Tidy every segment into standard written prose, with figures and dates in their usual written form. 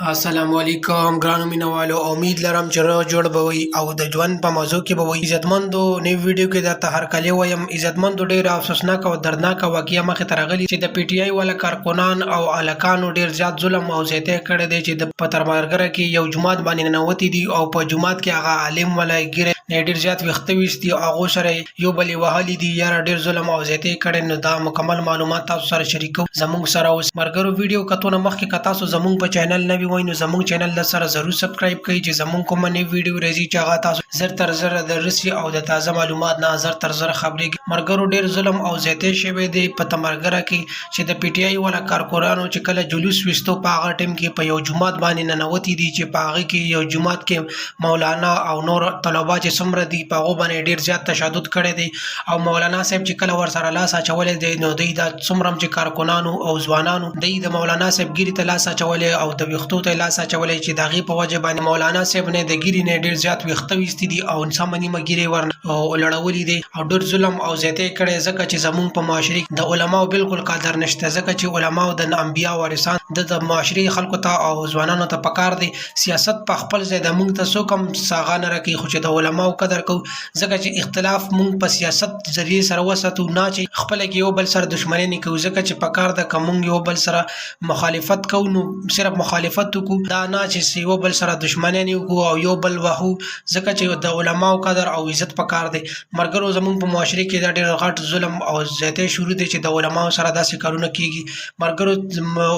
السلام علیکم ګرانو مینوالو. امید لرم چې روغ جوړ به وئ او د ژوند په موضوع کې به وئ. عزتمندو نوی ویډیو کې درته هرکلی وایم. عزتمندو ډېره افسوسناکه او دردناکه واقعه مخې ته راغلې چې د پی ټی آی والا کارکنان او هلکانو ډېر زیات ظلم او زیاتی کړی دی چې په تربارګره کې یو جومات باندې ننوتي دي او په جومات کې هغه عالم والا ګیرې ډېر زیات ویښته ویستي او هغو سره یو بل یې وهلي دي. یاره ډېر ظلم او زیاتی کړی. نو دا مکمل معلومات تاسو سره شریکو. زموږ سره اوس ملګرو ویډیو کتونه مخکې که تاسو زموږ په چینل نه وي نو زموږ چینل د سره ضرور سبسکرایب کړئ چې زموږ کومه نوې ویډیو راځي چې هغه تاسو زر تر زره د رسي او د تازه معلومات نه زر تر زره خبرېږي. ملګرو ډېر ظلم او زیاتی شوی دی په تمرګره کې چې د پی ټی آی والا کارکونانو چې کله جلوس ویستو په هغه ټیم کې په یو جومات باندې ننوتي دي چې په هغه کې یو جومات کې مولانا او نور طلبا چې څومره دي په هغو باندې ډېر زیات تشدد کړی دی او مولانا صاحب چې کله ورسره لاس اچولی دی نو دوی دا څومره چې کارکنانو او ځوانانو دوی د مولانا صاحب ګیرې ته لاس اچولی او د ویښتو ته لاس اچولی چې د هغې په وجه باندې مولانا صاحب نه د ګیرې نه ډېر زیات ویښته ویستي دي او سمه نیمه ګیرې ورلړولي دي او ډېر ظلم او زیاتی کړی ځکه چې زموږ په معاشرې کې د علماو بالکل قدر نشته ځکه چې علماو د انبیا وارثان د معاشرې خلکو ته او ځوانانو ته پکار دی. سیاست په خپل ځای د موږ ته څوک هم ساغه نه راکوي خو چې د علماو قدر کوو ځکه چې اختلاف موږ په سیاست ذریعې سره وساتو نه چې خپله کې یو بل سره دښمني نه کوو ځکه چې پکار ده که موږ یو بل سره مخالفت کوو نو صرف مخالفت وکړو دا نه چې یو بل سره دښمني نه وکړو او یو بل وهو ځکه چې د علماو قدر او عزت پکار دی. ملګرو زموږ په معاشرې کې دا ډېر غټ ظلم او زیاتی شروع دی چې د علماو سره داسې کارونه کیږي. ملګرو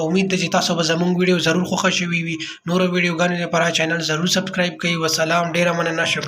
امید ده چې تاسو به زموږ ویډیو ضرور خوښه شوي وي. نورو ویډیوګانو لپاره چینل ضرور سبسکرایب کړئ. وسلام. ډېره مننه. شکر.